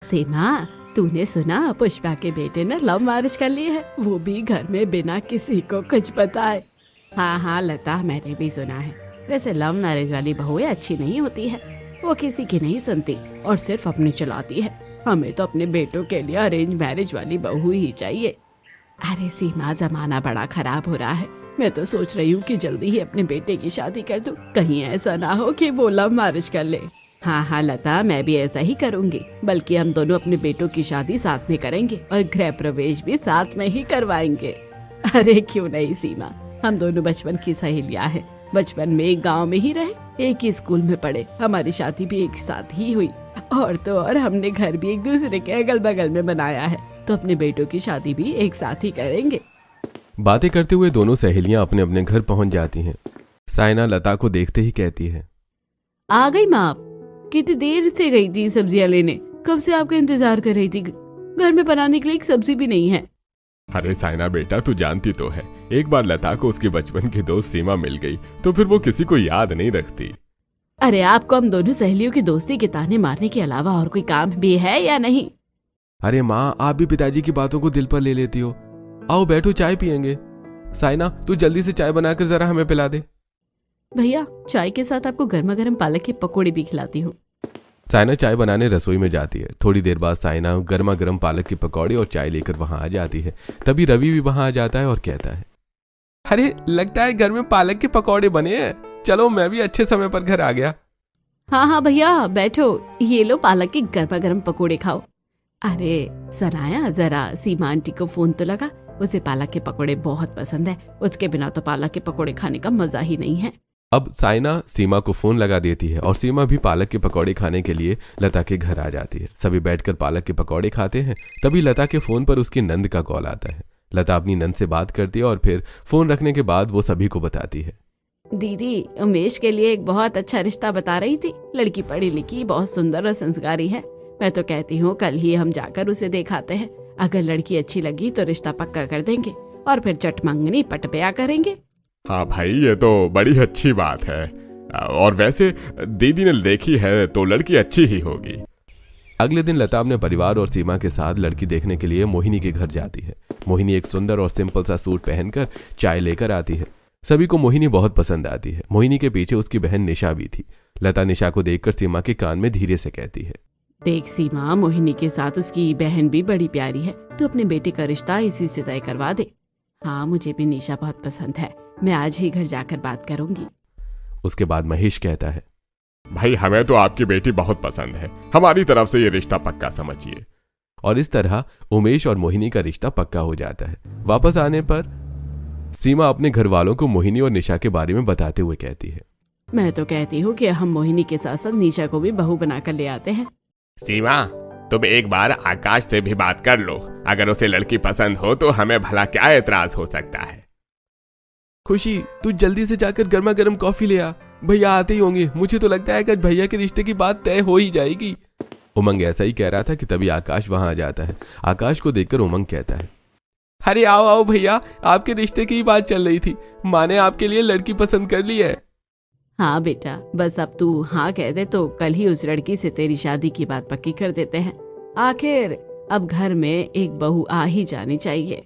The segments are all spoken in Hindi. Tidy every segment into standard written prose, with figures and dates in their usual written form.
सीमा, तूने सुना पुष्पा के बेटे ने लव मैरिज कर ली है, वो भी घर में बिना किसी को कुछ बताए। हाँ लता, मैंने भी सुना है। वैसे लव मैरिज वाली बहुएं अच्छी नहीं होती है, वो किसी की नहीं सुनती और सिर्फ अपनी चलाती है। हमें तो अपने बेटों के लिए अरेंज मैरिज वाली बहू ही चाहिए। अरे सीमा, जमाना बड़ा खराब हो रहा है। मैं तो सोच रही हूँ कि जल्दी ही अपने बेटे की शादी कर दूं, कहीं ऐसा ना हो कि वो लव मैरिज कर ले। हाँ लता, मैं भी ऐसा ही करूँगी। बल्कि हम दोनों अपने बेटों की शादी साथ में करेंगे और गृह प्रवेश भी साथ में ही करवाएंगे। अरे क्यों नहीं सीमा, हम दोनों बचपन की सहेलियां हैं। बचपन में एक गांव में ही रहे, एक ही स्कूल में पढ़े, हमारी शादी भी एक साथ ही हुई। और तो और हमने घर भी एक दूसरे के अगल बगल में बनाया है, तो अपने बेटों की शादी भी एक साथ ही करेंगे। बातें करते हुए दोनों सहेलियां अपने अपने घर पहुंच जाती हैं। साइना लता को देखते ही कहती है, आ गई माँ आप? कितनी देर से गई थी सब्जियां लेने, कब से आपका इंतजार कर रही थी। घर में बनाने के लिए एक सब्जी भी नहीं है। अरे साइना बेटा, तू जानती तो है, एक बार लता को उसकी बचपन की दोस्त सीमा मिल गई तो फिर वो किसी को याद नहीं रखती। अरे आपको हम दोनों सहेलियों की दोस्ती के ताने मारने के अलावा और कोई काम भी है या नहीं? अरे माँ, आप भी पिताजी की बातों को दिल पर ले लेती हो। आओ बैठो, चाय पियेंगे। साइना, तू जल्दी से चाय बनाकर जरा हमें पिला दे। भैया, चाय के साथ आपको गर्मा गर्म पालक के पकोड़े भी खिलाती हूँ। साइना चाय बनाने रसोई में जाती है। थोड़ी देर बाद साइना गर्मा गर्म पालक के पकौड़े और चाय लेकर वहां आ जाती है। तभी रवि भी वहां आ जाता है और कहता है, अरे लगता है घर में पालक के पकौड़े बने हैं। चलो, मैं भी अच्छे समय पर घर आ गया। हाँ भैया बैठो, ये लो पालक के गर्मा गर्म पकोड़े खाओ। अरे सनाया, जरा सीमा आंटी को फोन तो लगा, उसे पालक के पकोड़े बहुत पसंद है। उसके बिना तो पालक के पकोड़े खाने का मजा ही नहीं है। अब साइना सीमा को फोन लगा देती है और सीमा भी पालक के पकौड़े खाने के लिए लता के घर आ जाती है। सभी बैठकर पालक के पकौड़े खाते हैं। तभी लता के फोन पर उसकी नंद का कॉल आता है। लता अपनी नंद से बात करती है और फिर फोन रखने के बाद वो सभी को बताती है, दीदी, उमेश के लिए एक बहुत अच्छा रिश्ता बता रही थी। लड़की पढ़ी लिखी, बहुत सुंदर और संस्कारी है। मैं तो कहती हूँ कल ही हम जाकर उसे दिखाते हैं। अगर लड़की अच्छी लगी तो रिश्ता पक्का कर देंगे और फिर चट मंगनी पट ब्याह करेंगे। हाँ भाई, ये तो बड़ी अच्छी बात है। और वैसे दीदी ने देखी है तो लड़की अच्छी ही होगी। अगले दिन लता अपने परिवार और सीमा के साथ लड़की देखने के लिए मोहिनी के घर जाती है। मोहिनी एक सुंदर और सिंपल सा सूट पहनकर चाय लेकर आती है। सभी को मोहिनी बहुत पसंद आती है। मोहिनी के पीछे उसकी बहन निशा भी थी। लता निशा को देखकर सीमा के कान में धीरे से कहती है, देख सीमा, मोहिनी के साथ उसकी बहन भी बड़ी प्यारी है। तू अपने बेटे का रिश्ता इसी से तय करवा दे। हाँ, मुझे भी निशा बहुत पसंद है। मैं आज ही घर जाकर बात करूंगी। उसके बाद महेश कहता है, भाई हमें तो आपकी बेटी बहुत पसंद है, हमारी तरफ से ये रिश्ता पक्का समझिए। और इस तरह उमेश और मोहिनी का रिश्ता पक्का हो जाता है। वापस आने पर सीमा अपने घर वालों को मोहिनी और निशा के बारे में बताते हुए कहती है, मैं तो कहती हूँ कि हम मोहिनी के साथ साथ निशा को भी बहू बनाकर ले आते हैं। सीमा, तुम एक बार आकाश से भी बात कर लो। अगर उसे लड़की पसंद हो तो हमें भला क्या एतराज हो सकता है। खुशी, तू जल्दी से जाकर गर्मा गर्म कॉफी ले आ। भैया आते ही होंगे। मुझे तो लगता है कि भैया के रिश्ते की बात तय हो ही जाएगी। उमंग ऐसा ही कह रहा था कि तभी आकाश वहां आ जाता है। आकाश को देखकर उमंग कहता है, अरे आओ आओ भैया, आपके रिश्ते की ही बात चल रही थी। माँ ने आपके लिए लड़की पसंद कर ली है। हाँ बेटा, बस अब तू हाँ कह दे तो कल ही उस लड़की से तेरी शादी की बात पक्की कर देते हैं। आखिर अब घर में एक बहू आ ही जानी चाहिए।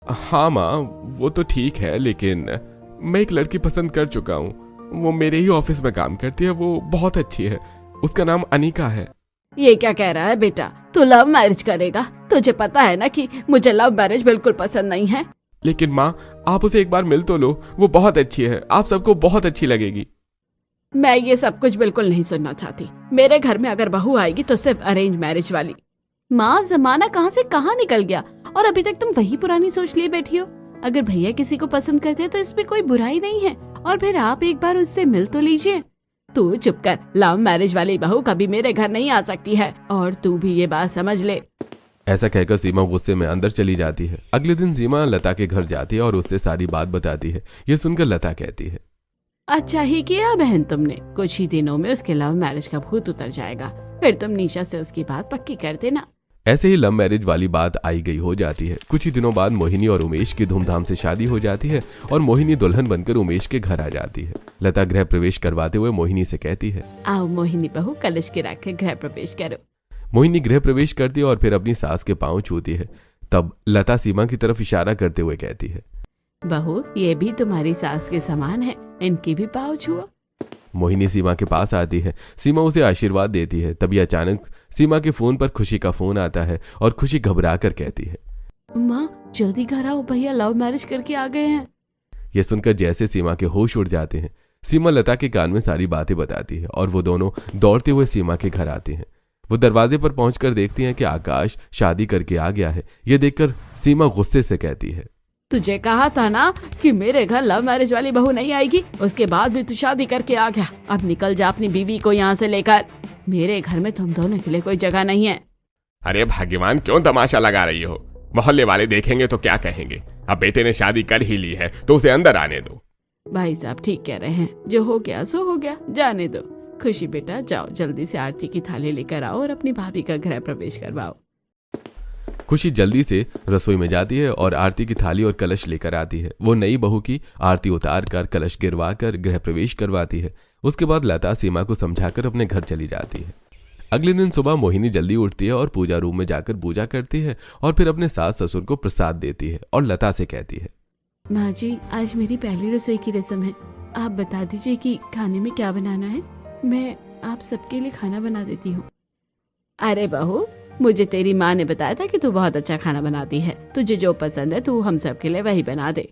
हाँ माँ, वो तो ठीक है, लेकिन मैं एक लड़की पसंद कर चुका हूँ। वो मेरे ही ऑफिस में काम करती है। वो बहुत अच्छी है। उसका नाम अनिका है। ये क्या कह रहा है बेटा? तू लव मैरिज करेगा? तुझे पता है ना कि मुझे लव मैरिज बिल्कुल पसंद नहीं है। लेकिन माँ, आप उसे एक बार मिल तो लो। वो बहुत अच्छी है, आप सबको बहुत अच्छी लगेगी। मैं ये सब कुछ बिल्कुल नहीं सुनना चाहती। मेरे घर में अगर बहू आएगी तो सिर्फ अरेंज मैरिज वाली। माँ, जमाना कहाँ से कहाँ निकल गया और अभी तक तुम वही पुरानी सोच लिए बैठी हो। अगर भैया किसी को पसंद करते हैं तो इसमें कोई बुराई नहीं है। और फिर आप एक बार उससे मिल तो लीजिए। तू चुप कर, लव मैरिज वाली बहू कभी मेरे घर नहीं आ सकती है और तू भी ये बात समझ ले। ऐसा कहकर सीमा गुस्से में अंदर चली जाती है। अगले दिन सीमा लता के घर जाती है और उससे सारी बात बताती है। ये सुनकर लता कहती है, अच्छा ही किया बहन तुमने। कुछ ही दिनों में उसके लव मैरिज का भूत उतर जाएगा। फिर तुम निशा से उसकी बात पक्की कर देना। ऐसे ही लव मैरिज वाली बात आई गई हो जाती है। कुछ ही दिनों बाद मोहिनी और उमेश की धूमधाम से शादी हो जाती है और मोहिनी दुल्हन बनकर उमेश के घर आ जाती है। लता गृह प्रवेश करवाते हुए मोहिनी से कहती है, आओ मोहिनी बहू, कलश गिरा के गृह प्रवेश करो। मोहिनी गृह प्रवेश करती है और फिर अपनी सास के पांव छूती है। तब लता सीमा की तरफ इशारा करते हुए कहती है, बहू ये भी तुम्हारी सास के समान है, इनकी भी पाँव छुओ। मोहिनी सीमा के पास आती है। सीमा उसे आशीर्वाद देती है। तभी अचानक सीमा के फोन पर खुशी का फोन आता है और खुशी घबरा कर कहती है, माँ जल्दी घर आओ, भैया लव मैरिज करके आ गए हैं। यह सुनकर जैसे सीमा के होश उड़ जाते हैं। सीमा लता के कान में सारी बातें बताती है और वो दोनों दौड़ते हुए सीमा के घर आते हैं। वो दरवाजे पर पहुंचकर देखती हैं कि आकाश शादी करके आ गया है। यह देखकर सीमा गुस्से से कहती है, तुझे कहा था ना कि मेरे घर लव मैरिज वाली बहू नहीं आएगी, उसके बाद भी तू शादी करके आ गया। अब निकल जा अपनी बीवी को यहाँ से लेकर, मेरे घर में तुम दोनों के लिए कोई जगह नहीं है। अरे भाग्यवान, क्यों तमाशा लगा रही हो? मोहल्ले वाले देखेंगे तो क्या कहेंगे? अब बेटे ने शादी कर ही ली है तो उसे अंदर आने दो। भाई साहब ठीक कह रहे हैं, जो हो गया सो हो गया, जाने दो। खुशी बेटा जाओ जल्दी से आरती की थाली लेकर आओ और अपनी भाभी का गृह प्रवेश करवाओ। खुशी जल्दी से रसोई में जाती है और आरती की थाली और कलश लेकर आती है। वो नई बहू की आरती उतार कर कलश गिरवा कर गृह प्रवेश करवाती है। उसके बाद लता सीमा को समझाकर अपने घर चली जाती है। अगले दिन सुबह मोहिनी जल्दी उठती है और पूजा रूम में जाकर पूजा करती है और फिर अपने सास ससुर को प्रसाद देती है और लता से कहती है, माँ जी आज मेरी पहली रसोई की रस्म है, आप बता दीजिए कि खाने में क्या बनाना है, मैं आप सबके लिए खाना बना देती हूँ। अरे बहू, मुझे तेरी माँ ने बताया था कि तू बहुत अच्छा खाना बनाती है, तुझे जो पसंद है तू हम सब के लिए वही बना दे।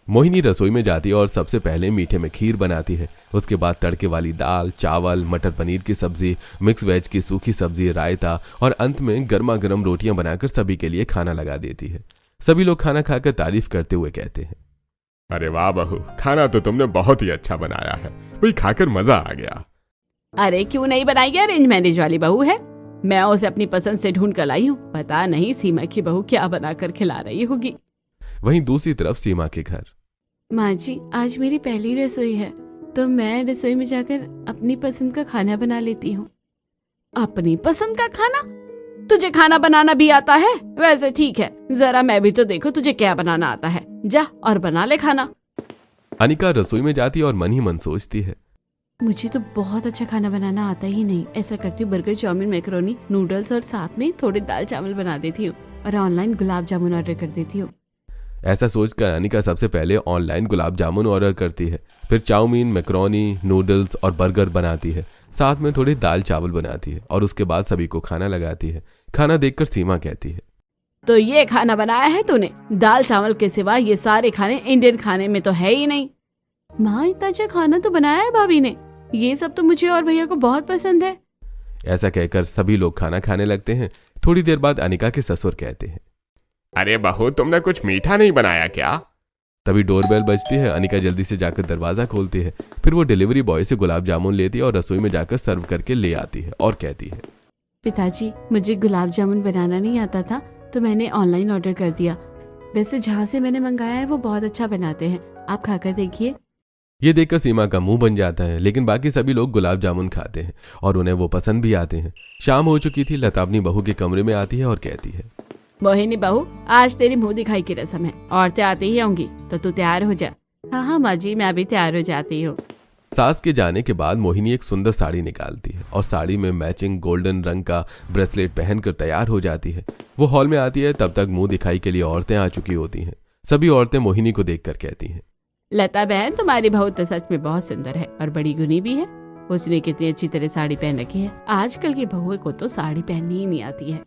मोहिनी रसोई में जाती है और सबसे पहले मीठे में खीर बनाती है। उसके बाद तड़के वाली दाल, चावल, मटर पनीर की सब्जी, मिक्स वेज की सूखी सब्जी, रायता और अंत में गर्मा गर्म रोटियां बनाकर सभी के लिए खाना लगा देती है। सभी लोग खाना खाकर तारीफ करते हुए कहते हैं, अरे वाह बहू, खाना तो तुमने बहुत ही अच्छा बनाया है, वही खाकर मजा आ गया। अरे क्यों नहीं बनाई, अरेंज मैरिज वाली बहू है, मैं उसे अपनी पसंद से ढूंढ कर लाई हूँ, पता नहीं सीमा की बहू क्या बनाकर खिला रही होगी। वहीं दूसरी तरफ सीमा के घर। माँ जी आज मेरी पहली रसोई है तो मैं रसोई में जाकर अपनी पसंद का खाना बना लेती हूँ। अपनी पसंद का खाना? तुझे खाना बनाना भी आता है? वैसे ठीक है, जरा मैं भी तो देखो तुझे क्या बनाना आता है, जा और बना ले खाना। अनिका रसोई में जाती और मन ही मन सोचती है, मुझे तो बहुत अच्छा खाना बनाना आता ही नहीं। ऐसा करती हूँ बर्गर, चाउमीन, मैकरोनी, नूडल्स और साथ में थोड़े दाल चावल बना देती हूँ और ऑनलाइन गुलाब जामुन ऑर्डर कर देती हूँ। ऐसा सोचकर अनिका सबसे पहले ऑनलाइन गुलाब जामुन ऑर्डर करती है, फिर चाउमीन, मैकरोनी, नूडल्स और बर्गर बनाती है, साथ में थोड़ी दाल चावल बनाती है और उसके बाद सभी को खाना लगाती है। खाना देखकर सीमा कहती है, तो ये खाना बनाया है तूने? दाल चावल के सिवा ये सारे खाने इंडियन खाने में तो है ही नहीं। माँ इतना अच्छा खाना तो बनाया है भाभी ने, ये सब तो मुझे और भैया को बहुत पसंद है। ऐसा कहकर सभी लोग खाना खाने लगते हैं। थोड़ी देर बाद अनिका के ससुर कहते हैं, अरे बहू, तुमने कुछ मीठा नहीं बनाया क्या? तभी डोरबेल बजती है। अनिका जल्दी से जाकर दरवाजा खोलती है। फिर वो डिलीवरी बॉय से गुलाब जामुन लेती है और रसोई में जाकर सर्व करके ले आती है और कहती है, पिताजी मुझे गुलाब जामुन बनाना नहीं आता था तो मैंने ऑनलाइन ऑर्डर कर दिया। वैसे जहाँ से मैंने मंगाया है वो बहुत अच्छा बनाते हैं, आप खाकर देखिए। ये देखकर सीमा का मुंह बन जाता है, लेकिन बाकी सभी लोग गुलाब जामुन खाते हैं और उन्हें वो पसंद भी आते हैं। शाम हो चुकी थी। लता अपनी बहू के कमरे में आती है और कहती है, मोहिनी बहू आज तेरी मुंह दिखाई की रस्म है, औरतें आती ही होंगी तो तू तैयार हो जा। हाँ हाँ माँ जी मैं अभी तैयार हो जाती हूँ। सास के जाने के बाद मोहिनी एक सुंदर साड़ी निकालती है और साड़ी में मैचिंग गोल्डन रंग का ब्रेसलेट पहनकर तैयार हो जाती है। वो हॉल में आती है, तब तक मुंह दिखाई के लिए औरतें आ चुकी होती हैं। सभी औरतें मोहिनी को देखकर कहती हैं, लता बहन तुम्हारी बहू तो सच में बहुत सुंदर है और बड़ी गुनी भी है। उसने कितनी अच्छी तरह साड़ी पहन रखी है, आजकल की बहुओं को तो साड़ी पहननी ही नहीं आती है।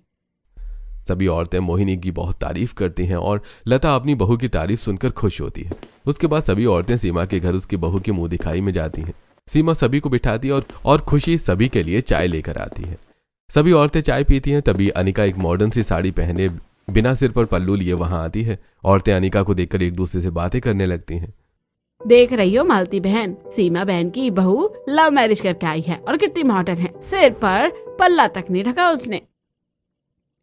सभी औरतें मोहिनी की बहुत तारीफ करती हैं और लता अपनी बहू की तारीफ सुनकर खुश होती है। उसके बाद सभी औरतें सीमा के घर उसकी बहू की मुंह दिखाई में जाती हैं। सीमा सभी को बिठाती है और खुशी सभी के लिए चाय लेकर आती है। सभी औरतें चाय पीती हैं। तभी अनिका एक मॉडर्न सी साड़ी पहने बिना सिर पर पल्लू लिए वहां आती है। औरतें अनिका को देखकर एक दूसरे से बातें करने लगती हैं। देख रही हो मालती बहन, सीमा बहन की बहू लव मैरिज करके आई है और कितनी मॉडर्न है, सिर पर पल्ला तक नहीं ढका उसने।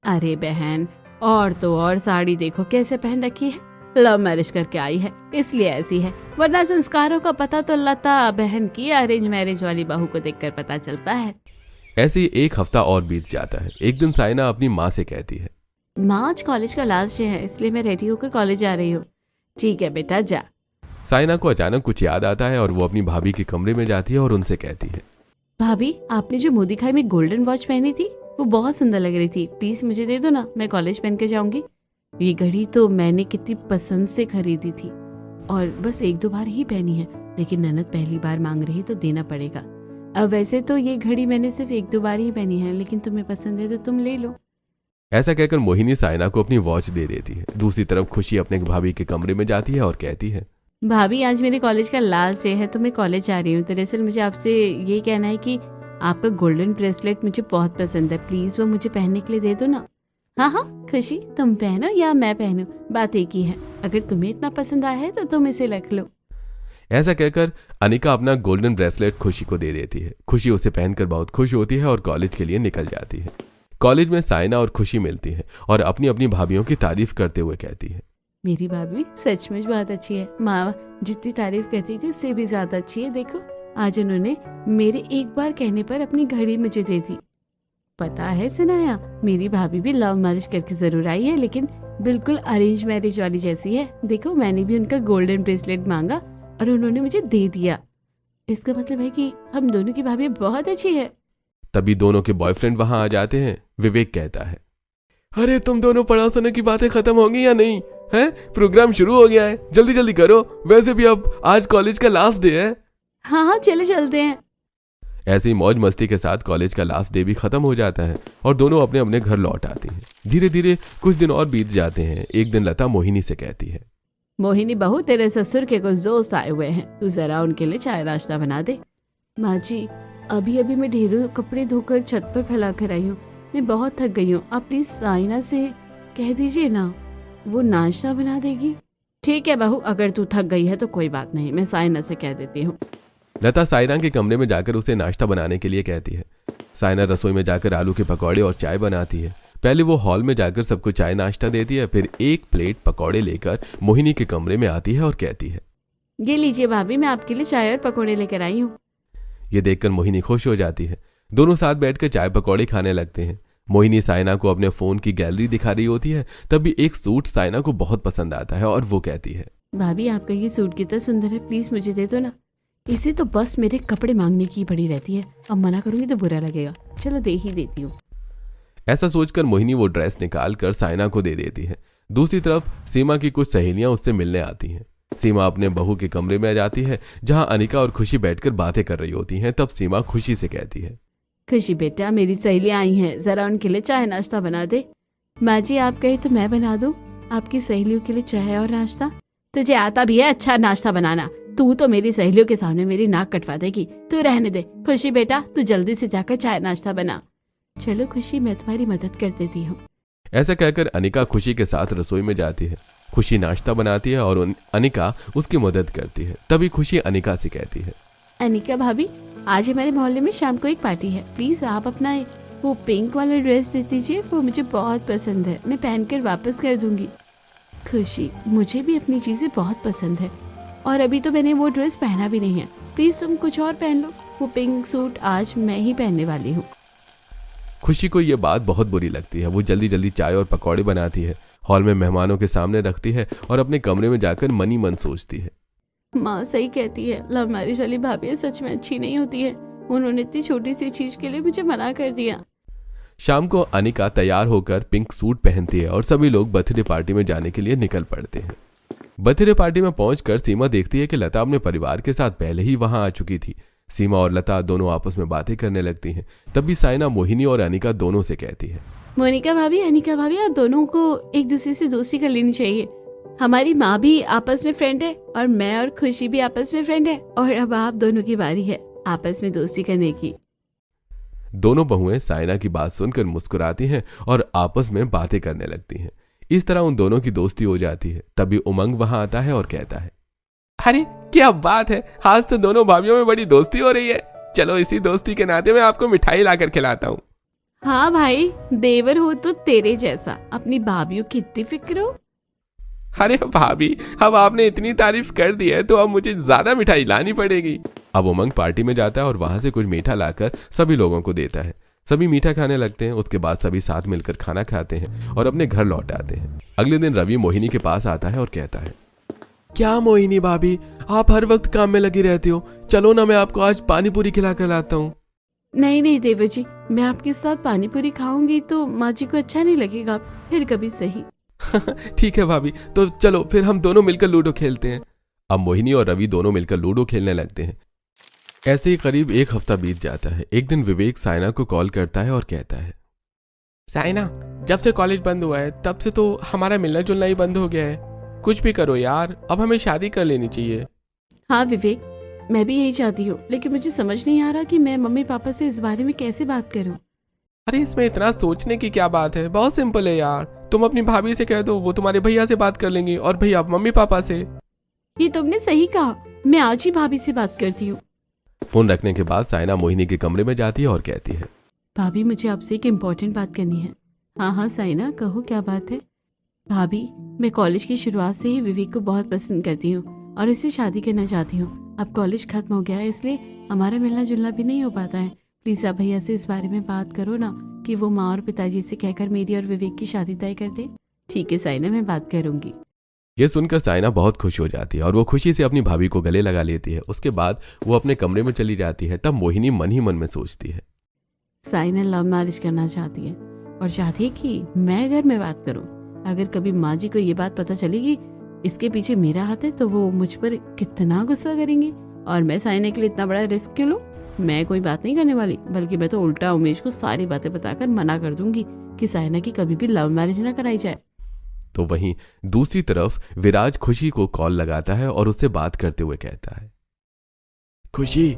अरे बहन और तो और साड़ी देखो कैसे पहन रखी है, लव मैरिज करके आई है इसलिए ऐसी है, वरना संस्कारों का पता तो लता बहन की अरेंज मैरिज वाली बहू को देखकर पता चलता है। ऐसे ही एक हफ्ता और बीत जाता है। एक दिन साइना अपनी माँ से कहती है, माँ आज कॉलेज का लास्ट डे है इसलिए मैं रेडी होकर कॉलेज जा रही हूँ। ठीक है बेटा जा। साइना को अचानक कुछ याद आता है और वो अपनी भाभी के कमरे में जाती है और उनसे कहती है, भाभी आपने जो मुंह दिखाई में गोल्डन वॉच पहनी थी वो बहुत सुंदर लग रही थी, प्लीज मुझे दे दो ना, मैं कॉलेज पहन के जाऊंगी। ये घड़ी तो मैंने कितनी पसंद से खरीदी थी और बस 1-2 बार ही पहनी है, लेकिन ननद पहली बार मांग रही है तो देना पड़ेगा। अब वैसे तो ये घड़ी मैंने सिर्फ 1-2 बार ही पहनी है, लेकिन तुम्हें पसंद है तो तुम ले लो। ऐसा कहकर मोहिनी साइना को अपनी वॉच दे देती है। दूसरी तरफ खुशी अपने भाभी के कमरे में जाती है और कहती है, भाभी आज मेरे कॉलेज का लास्ट डे है तो मैं कॉलेज जा रही हूँ। दरअसल मुझे आपसे ये कहना है कि आपका गोल्डन ब्रेसलेट मुझे बहुत पसंद है, प्लीज वो मुझे पहनने के लिए दे दो ना। हाँ हाँ खुशी, तुम पहनो या मैं पहनूं, बात एक ही है। अगर तुम्हें इतना पसंद आया है तो तुम इसे रख लो। ऐसा कहकर अनिका अपना गोल्डन ब्रेसलेट खुशी को दे देती है। खुशी उसे पहनकर बहुत खुश होती है और कॉलेज के लिए निकल जाती है। कॉलेज में साइना और खुशी मिलती है और अपनी अपनी भाभियों की तारीफ करते हुए कहती है, मेरी भाभी सचमुच बहुत अच्छी है, माँ जितनी तारीफ करती थी उससे भी ज्यादा अच्छी है। देखो आज उन्होंने मेरे एक बार कहने पर अपनी घड़ी मुझे दे दी। पता है सनाया, मेरी भाभी भी लव मैरिज करके जरूर आई है, लेकिन बिल्कुल अरेंज मैरिज वाली जैसी है। देखो मैंने भी उनका गोल्डन ब्रेसलेट मांगा और उन्होंने मुझे दे दिया। इसका मतलब है कि हम दोनों की भाभी बहुत अच्छी है। तभी दोनों के बॉयफ्रेंड वहां आ जाते हैं। विवेक कहता है, अरे तुम दोनों पढ़ाशुना की बातें खत्म होंगी या नहीं है? प्रोग्राम शुरू हो गया है, जल्दी जल्दी करो। वैसे भी अब आज कॉलेज का लास्ट डे है। हाँ चले चलते हैं। ऐसे ही मौज मस्ती के साथ कॉलेज का लास्ट डे भी खत्म हो जाता है और दोनों अपने अपने घर लौट आते हैं। धीरे धीरे कुछ दिन और बीत जाते हैं। एक दिन लता मोहिनी से कहती है, मोहिनी बहू, तेरे ससुर के कुछ दोस्त आए हुए हैं, तू जरा उनके लिए चाय नाश्ता बना दे। माँ जी अभी अभी मैं ढेरों कपड़े धोकर छत पर फैला कर आई हूँ, मैं बहुत थक गई हूँ। आप प्लीज साइना से कह दीजिए ना, वो नाश्ता बना देगी। ठीक है बहू, अगर तू थक गई है तो कोई बात नहीं, मैं साइना से कह देती हूँ। लता साइना के कमरे में जाकर उसे नाश्ता बनाने के लिए कहती है। साइना रसोई में जाकर आलू के पकौड़े और चाय बनाती है। पहले वो हॉल में जाकर सबको चाय नाश्ता देती है, फिर एक प्लेट पकौड़े लेकर मोहिनी के कमरे में आती है और कहती है, ये लीजिए भाभी, मैं आपके लिए चाय और पकौड़े लेकर आई हूँ। ये देखकर मोहिनी खुश हो जाती है। दोनों साथ बैठकर चाय पकौड़े खाने लगते हैं। मोहिनी साइना को अपने फोन की गैलरी दिखा रही होती है। तभी एक सूट साइना को बहुत पसंद आता है और वो कहती है, भाभी आपका ये सूट कितना सुंदर है, प्लीज मुझे दे दो ना। इसे तो बस मेरे कपड़े मांगने की पड़ी रहती है, अब मना करूंगी तो बुरा लगेगा, चलो दे ही देती हूँ। ऐसा सोचकर मोहिनी वो ड्रेस निकाल कर साइना को दे देती है। दूसरी तरफ सीमा की कुछ सहेलियां उससे मिलने आती हैं। सीमा अपने बहू के कमरे में जाती है जहां अनिका और खुशी बैठकर बातें कर रही होती हैं। तब सीमा खुशी से कहती है, खुशी बेटा, मेरी सहेलियां आई हैं, जरा उनके लिए चाय नाश्ता बना दे। माँ जी आप कहे तो मैं बना दूं आपकी सहेलियों के लिए चाय और नाश्ता? तुझे आता भी है अच्छा नाश्ता बनाना, तू तो मेरी सहेलियों के सामने मेरी नाक कटवा देगी, तू रहने दे। खुशी बेटा तू जल्दी से जाकर चाय नाश्ता बना। चलो खुशी, मैं तुम्हारी मदद कर देती हूँ। ऐसा कहकर अनिका खुशी के साथ रसोई में जाती है। खुशी नाश्ता बनाती है और अनिका उसकी मदद करती है। तभी खुशी अनिका से कहती है, अनिका भाभी, आज हमारे मोहल्ले में शाम को एक पार्टी है, प्लीज आप अपना वो पिंक वाला ड्रेस दे दीजिए, वो मुझे बहुत पसंद है, मैं पहनकर वापस कर दूंगी। खुशी, मुझे भी अपनी चीजें बहुत पसंद है और अभी तो मैंने वो ड्रेस पहना भी नहीं है, प्लीज तुम कुछ और पहन लो, वो पिंक सूट आज मैं ही पहनने वाली हूँ। खुशी को ये बात बहुत बुरी लगती है। वो जल्दी जल्दी चाय और पकौड़े बनाती है, हॉल में मेहमानों के सामने रखती है और अपने कमरे में जाकर मनी मन सोचती है, माँ सही कहती है, लव मैरिज वाली भाभी सच में अच्छी नहीं होती है, उन्होंने इतनी छोटी सी चीज के लिए मुझे मना कर दिया। शाम को अनिका तैयार होकर पिंक सूट पहनती है और सभी लोग बर्थडे पार्टी में जाने के लिए निकल पड़ते हैं। बर्थडे पार्टी में पहुंचकर सीमा देखती है कि लता अपने परिवार के साथ पहले ही वहां आ चुकी थी। सीमा और लता दोनों आपस में बातें करने लगती हैं। तभी साइना मोहिनी और अनिका दोनों से कहती है, मोनिका भाभी, अनिका भाभी, आप दोनों को एक दूसरे से दोस्ती कर लेनी चाहिए। हमारी माँ भी आपस में फ्रेंड है और मैं और खुशी भी आपस में फ्रेंड है, और अब आप दोनों की बारी है आपस में दोस्ती करने की। दोनों बहुएं साइना की बात सुनकर मुस्कुराती हैं और आपस में बातें करने लगती हैं। इस तरह उन दोनों की दोस्ती हो जाती है। तभी उमंग वहां आता है और कहता है, अरे क्या बात है, आज तो दोनों भाभीियों में बड़ी दोस्ती हो रही है। चलो इसी दोस्ती के नाते मैं आपको मिठाई लाकर खिलाता हूँ। हाँ भाई, देवर हो तो तेरे जैसा, अपनी भाभीियों की इतनी फिक्र हो। अरे भाभी, अब आपने इतनी तारीफ कर दी है तो अब मुझे ज्यादा मिठाई लानी पड़ेगी। अब उमंग पार्टी में जाता है और वहां से कुछ मीठा लाकर सभी लोगों को देता है। सभी मीठा खाने लगते हैं। उसके बाद सभी साथ मिलकर खाना खाते हैं और अपने घर लौट आते हैं। अगले दिन रवि मोहिनी के पास आता है और कहता है, क्या मोहिनी भाभी, आप हर वक्त काम में लगी रहती हो, चलो ना मैं आपको आज पानी पूरी खिला कर लाता हूँ। नहीं नहीं देवर जी, मैं आपके साथ पानी पूरी खाऊंगी तो माँ जी को अच्छा नहीं लगेगा, फिर कभी सही। ठीक है भाभी, तो चलो फिर हम दोनों मिलकर लूडो खेलते हैं। अब मोहिनी और रवि दोनों मिलकर लूडो खेलने लगते हैं। ऐसे ही करीब एक हफ्ता बीत जाता है। एक दिन विवेक साइना को कॉल करता है और कहता है, साइना, जब से कॉलेज बंद हुआ है तब से तो हमारा मिलना जुलना ही बंद हो गया है। कुछ भी करो यार, अब हमें शादी कर लेनी चाहिए। हाँ विवेक, मैं भी यही चाहती हूँ, लेकिन मुझे समझ नहीं आ रहा कि मैं मम्मी पापा से इस बारे में कैसे बात करूँ। अरे इसमें इतना सोचने की क्या बात है, बहुत सिंपल है यार। तुम अपनी भाभी से कह दो, वो तुम्हारे भैया से बात कर लेंगे और भैया मम्मी पापा से। ये तुमने सही कहा, मैं आज ही भाभी से बात करती हूँ। फोन रखने के बाद साइना मोहिनी के कमरे में जाती है और कहती है, भाभी मुझे आपसे एक इम्पोर्टेंट बात करनी है। हाँ हाँ साइना, कहो क्या बात है। भाभी, मैं कॉलेज की शुरुआत से ही विवेक को बहुत पसंद करती हूँ और उससे शादी करना चाहती हूँ। अब कॉलेज खत्म हो गया है, इसलिए हमारा मिलना जुलना भी नहीं हो पाता है। प्लीज आप भैया से इस बारे में बात करो ना, कि वो माँ और पिताजी से कहकर मेरी और विवेक की शादी तय कर दे। ठीक है साइना, मैं बात करूंगी। ये सुनकर साइना बहुत खुश हो जाती है और वो खुशी से अपनी भाभी को गले लगा लेती है। उसके बाद वो अपने कमरे में चली जाती है। तब मोहिनी मन ही मन में सोचती है, साइना लव मैरिज करना चाहती है और चाहती है कि मैं घर में बात करूं। अगर कभी माँ जी को ये बात पता चलेगी इसके पीछे मेरा हाथ है तो वो मुझ पर कितना गुस्सा करेंगे, और मैं साइना के लिए इतना बड़ा रिस्क क्यों लूं। मैं कोई बात नहीं करने वाली, बल्कि मैं तो उल्टा उमेश को सारी बातें बताकर मना कर दूंगी कि साइना की कभी भी लव मैरिज ना कराई जाए। तो वहीं दूसरी तरफ विराज खुशी को कॉल लगाता है और उससे बात करते हुए कहता है, खुशी,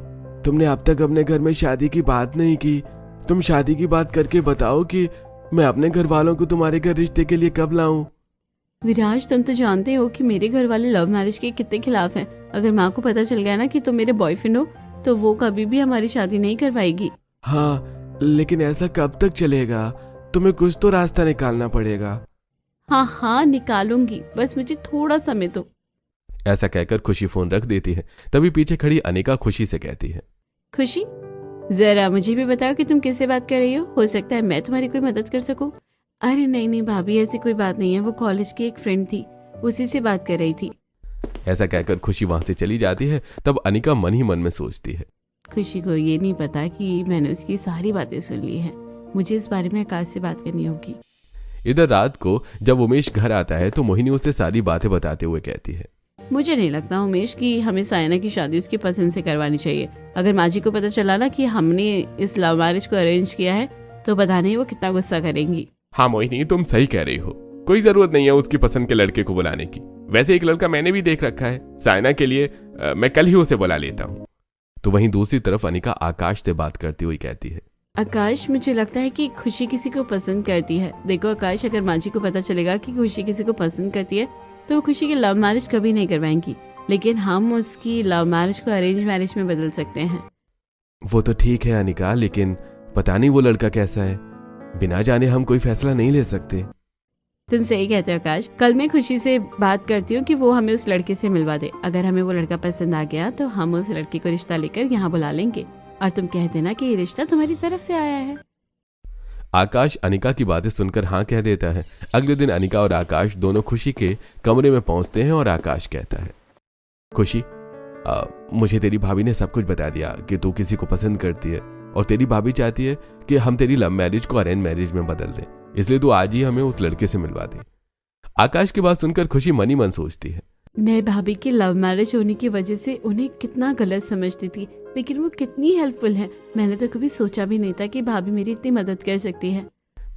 तुमने अब तक अपने घर में शादी की बात नहीं की। तुम शादी की बात करके बताओ कि मैं अपने घर वालों को तुम्हारे घर रिश्ते के लिए कब लाऊं। विराज, तुम तो जानते हो कि मेरे घर वाले लव मैरिज के कितने खिलाफ हैं। अगर माँ को पता चल गया ना कि तुम मेरे बॉयफ्रेंड हो तो वो कभी भी हमारी शादी नहीं करवाएगी। हाँ, लेकिन ऐसा कब तक चलेगा? तुम्हें कुछ तो रास्ता निकालना पड़ेगा। हाँ हाँ निकालूंगी, बस मुझे थोड़ा समय दो। ऐसा कहकर खुशी फोन रख देती है। तभी पीछे खड़ी अनिका खुशी से कहती है, खुशी, जरा मुझे भी बताओ कि तुम किससे बात कर रही हो सकता है मैं तुम्हारी कोई मदद कर सकूं। अरे नहीं नहीं भाभी, ऐसी कोई बात नहीं है, वो कॉलेज की एक फ्रेंड थी, उसी से बात कर रही थी। ऐसा कहकर खुशी वहां से चली जाती है। तब अनिका मन ही मन में सोचती है, खुशी को ये नहीं पता कि मैंने उसकी सारी बातें सुन ली हैं। मुझे इस बारे में आकाश से बात करनी होगी। इधर रात को जब उमेश घर आता है तो मोहिनी उसे सारी बातें बताते हुए कहती है, मुझे नहीं लगता उमेश कि हमें साइना की शादी उसकी पसंद से करवानी चाहिए। अगर माँ जी को पता चला ना कि हमने इस लव मैरिज को अरेंज किया है तो पता नहीं वो कितना गुस्सा करेंगी। हाँ मोहिनी, तुम सही कह रही हो, कोई जरूरत नहीं है उसकी पसंद के लड़के को बुलाने की। वैसे एक लड़का मैंने भी देख रखा है साइना के लिए, मैं कल ही उसे बुला लेता हूँ। तो वहीं दूसरी तरफ अनिका आकाश से बात करती हुई कहती है, आकाश, मुझे लगता है कि खुशी किसी को पसंद करती है। देखो आकाश, अगर माँ जी को पता चलेगा कि खुशी किसी को पसंद करती है तो वो खुशी की लव मैरिज कभी नहीं करवाएंगी, लेकिन हम उसकी लव मैरिज को अरेंज मैरिज में बदल सकते हैं। वो तो ठीक है अनिका, लेकिन पता नहीं वो लड़का कैसा है। बिना जाने हम कोई फैसला नहीं ले सकते। तुम सही कहते हो आकाश, कल मैं खुशी से बात करती हूँ कि वो हमें उस लड़के से मिलवा दे। अगर हमें वो लड़का पसंद आ गया तो हम उस लड़के को रिश्ता लेकर यहाँ बुला लेंगे और तुम कह देना कि ये रिश्ता तुम्हारी तरफ से आया है। आकाश अनिका की बातें सुनकर हाँ कह देता है। अगले दिन अनिका और आकाश दोनों खुशी के कमरे में पहुंचते हैं और आकाश कहता है, खुशी, मुझे तेरी भाभी ने सब कुछ बता दिया कि तू किसी को पसंद करती है और तेरी भाभी चाहती है कि हम तेरी लव मैरिज को अरेंज मैरिज में बदल दें, इसलिए तू आज ही हमें उस लड़के से मिलवा दे। आकाश की बात सुनकर खुशी मन ही मन सोचती है, मैं भाभी की लव मैरिज होने की वजह से उन्हें कितना गलत समझती थी, लेकिन वो कितनी हेल्पफुल है। मैंने तो कभी सोचा भी नहीं था कि भाभी मेरी इतनी मदद कर सकती है।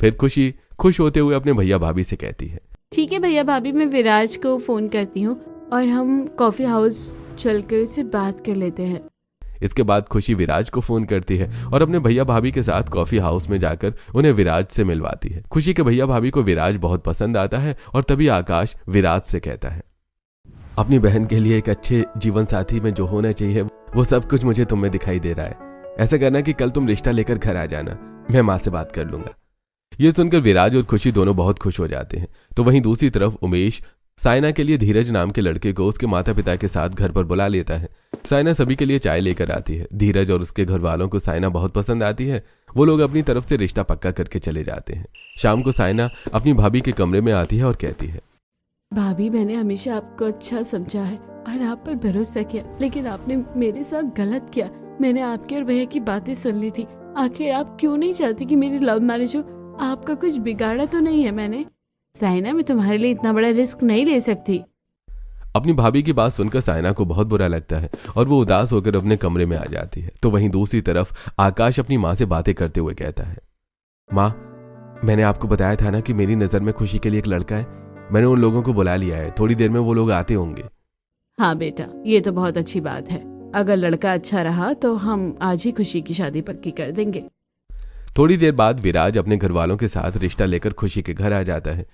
फिर खुशी खुश होते हुए अपने भैया भाभी से कहती है, ठीक है भैया भाभी, मैं विराज को फोन करती हूँ और हम कॉफी हाउस चलकर उससे बात कर लेते हैं। इसके बाद खुशी विराज को फोन करती है और अपने भैया भाभी के साथ कॉफी हाउस में जाकर उन्हें विराज से मिलवाती है। खुशी के भैया भाभी को विराज बहुत पसंद आता है और तभी आकाश विराज से कहता है, अपनी बहन के लिए एक अच्छे जीवन साथी में जो होना चाहिए वो सब कुछ मुझे तुम में दिखाई दे रहा है। ऐसा करना कि कल तुम रिश्ता लेकर घर आ जाना, मैं माँ से बात कर लूंगा। ये सुनकर विराज और खुशी दोनों बहुत खुश हो जाते हैं। तो वहीं दूसरी तरफ उमेश साइना के लिए धीरज नाम के लड़के को उसके माता पिता के साथ घर पर बुला लेता है। साइना सभी के लिए चाय लेकर आती है। धीरज और उसके घर वालों को साइना बहुत पसंद आती है। वो लोग अपनी तरफ से रिश्ता पक्का करके चले जाते हैं। शाम को साइना अपनी भाभी के कमरे में आती है और कहती है, भाभी, मैंने हमेशा आपको अच्छा समझा है और आप पर भरोसा किया, लेकिन आपने मेरे साथ गलत किया। मैंने आपके और भैया की बातें सुन ली थी आखिर आप क्यों नहीं चाहती कि मेरी लव मैरिज हो? आपका कुछ बिगाड़ा तो नहीं है मैंने? साइना, मैं तुम्हारे लिए इतना बड़ा रिस्क नहीं ले सकती। अपनी भाभी की बात सुनकर साइना को बहुत बुरा लगता है और वो उदास होकर अपने कमरे में आ जाती है। तो वहीं दूसरी तरफ आकाश अपनी माँ से बातें करते हुए कहता है, माँ, मैंने आपको बताया था ना कि मेरी नज़र में खुशी के लिए एक लड़का है। मैंने उन लोगों को बुला लिया है, थोड़ी देर में वो लोग आते होंगे। हाँ बेटा, ये तो बहुत अच्छी बात है। अगर लड़का अच्छा रहा तो हम आज ही खुशी की शादी पक्की कर देंगे। थोड़ी देर बाद विराज अपने घर वालों के साथ रिश्ता लेकर खुशी के घर आ जाता है।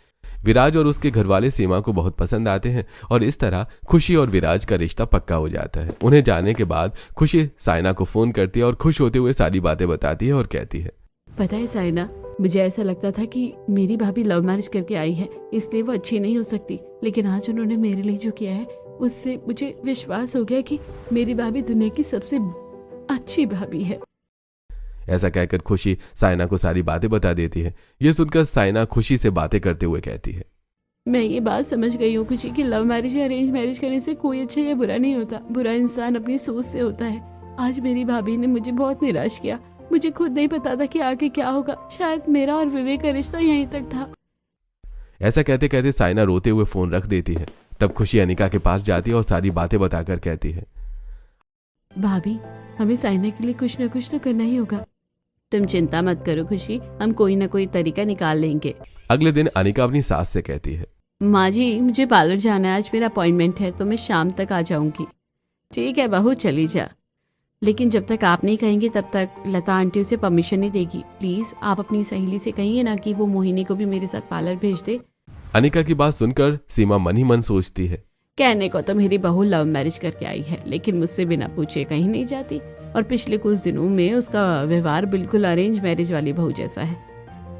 विराज और उसके घर वाले सीमा को बहुत पसंद आते हैं और इस तरह खुशी और विराज का रिश्ता पक्का हो जाता है। उन्हें जाने के बाद खुशी साइना को फोन करती है और खुश होते हुए सारी बातें बताती है और कहती है, पता है साइना, मुझे ऐसा लगता था कि मेरी भाभी लव मैरिज करके आई है इसलिए वो अच्छी नहीं हो सकती, लेकिन आज उन्होंने मेरे लिए जो किया है उससे मुझे विश्वास हो गया कि मेरी भाभी दुनिया की सबसे अच्छी भाभी है। ऐसा कहकर खुशी साइना को सारी बातें बता देती है। ये सुनकर साइना खुशी से बातें करते हुए कहती है, मैं ये बात समझ गई हूँ खुशी कि लव मैरिज या अरेंज मैरिज करने से कोई अच्छा या बुरा नहीं होता। बुरा इंसान अपनी सोच से होता है। आज मेरी भाभी ने मुझे बहुत निराश किया। मुझे खुद नहीं पता था कि आगे क्या होगा। शायद मेरा और विवेक का रिश्ता यहीं तक था। ऐसा कहते कहते साइना रोते हुए फोन रख देती है। तब खुशी अनिका के पास जाती है और सारी बातें बताकर कहती है, भाभी, हमें साइना के लिए कुछ न कुछ तो करना ही होगा। तुम चिंता मत करो खुशी, हम कोई ना कोई तरीका निकाल लेंगे। अगले दिन अनिका अपनी सास से कहती है, माँ जी, मुझे पार्लर जाना है, आज मेरा अपॉइंटमेंट है, तो मैं शाम तक आ जाऊंगी। ठीक है बहू, चली जा, लेकिन जब तक आप नहीं कहेंगे तब तक लता आंटी उसे परमिशन नहीं देगी। प्लीज आप अपनी सहेली से कहिए ना कि वो मोहिनी को भी मेरे साथ पार्लर भेज दे। अनिका की बात सुनकर सीमा मन ही मन सोचती है, कहने को तो मेरी बहू लव मैरिज करके आई है, लेकिन मुझसे बिना पूछे कहीं नहीं जाती, और पिछले कुछ दिनों में उसका व्यवहार बिल्कुल अरेंज मैरिज वाली बहू जैसा है।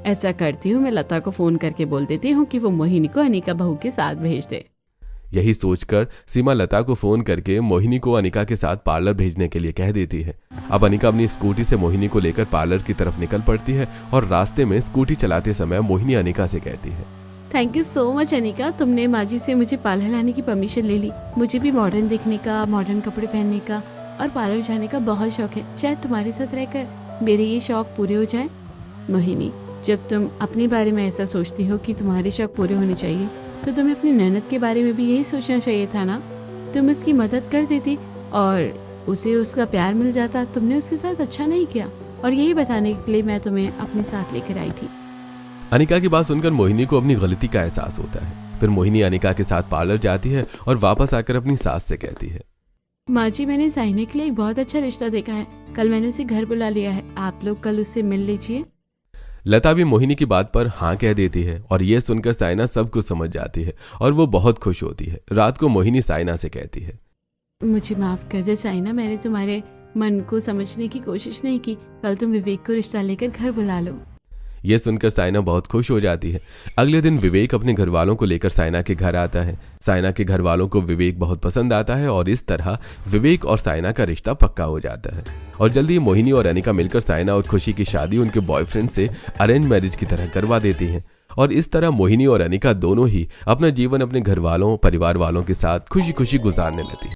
ऐसा करती हूँ, मैं लता को फोन करके बोल देती हूँ कि वो मोहिनी को अनिका बहू के साथ भेज दे। यही सोचकर सीमा लता को फोन करके मोहिनी को अनिका के साथ पार्लर भेजने के लिए कह देती है। अब अनिका अपनी स्कूटी से मोहिनी को लेकर पार्लर की तरफ निकल पड़ती है और रास्ते में स्कूटी चलाते समय मोहिनी अनिका से कहती है, thank you so much Anika, तुमने माँ जी से मुझे पार्लर लाने की परमिशन ले ली। मुझे भी मॉडर्न दिखने का, मॉडर्न कपड़े पहनने का और पार्लर जाने का बहुत शौक है। शायद तुम्हारे साथ रहकर मेरे ये शौक पूरे हो जाए। मोहिनी, जब तुम अपने बारे में ऐसा सोचती हो कि तुम्हारे शौक पूरे होने चाहिए, तो तुम्हें अपनी ननद के बारे में भी यही सोचना चाहिए था ना। तुम उसकी मदद कर देती और उसे उसका प्यार मिल जाता। तुमने उसके साथ अच्छा नहीं किया, और यही बताने के लिए मैं तुम्हें अपने साथ लेकर आई थी। अनिका की बात सुनकर मोहिनी को अपनी गलती का एहसास होता है। फिर मोहिनी अनिका के साथ पार्लर जाती है और वापस आकर अपनी सास से कहती है, माँ जी, मैंने साइना के लिए एक बहुत अच्छा रिश्ता देखा है। कल मैंने उसे घर बुला लिया है, आप लोग कल उससे मिल लीजिए। लता भी मोहिनी की बात पर हाँ कह देती है और यह सुनकर साइना सब कुछ समझ जाती है और वो बहुत खुश होती है। रात को मोहिनी साइना से कहती है, मुझे माफ कर दे साइना, मैंने तुम्हारे मन को समझने की कोशिश नहीं की। कल तुम विवेक को रिश्ता लेकर घर बुला लो। यह सुनकर साइना बहुत खुश हो जाती है। अगले दिन विवेक अपने घर वालों को लेकर साइना के घर आता है। साइना के घर वालों को विवेक बहुत पसंद आता है और इस तरह विवेक और साइना का रिश्ता पक्का हो जाता है। और जल्दी ही मोहिनी और अनिका मिलकर साइना और खुशी की शादी उनके बॉयफ्रेंड से अरेंज मैरिज की तरह करवा देती हैं। और इस तरह मोहिनी और अनिका दोनों ही अपना जीवन अपने घर वालों, परिवार वालों के साथ खुशी खुशी गुजारने लगती।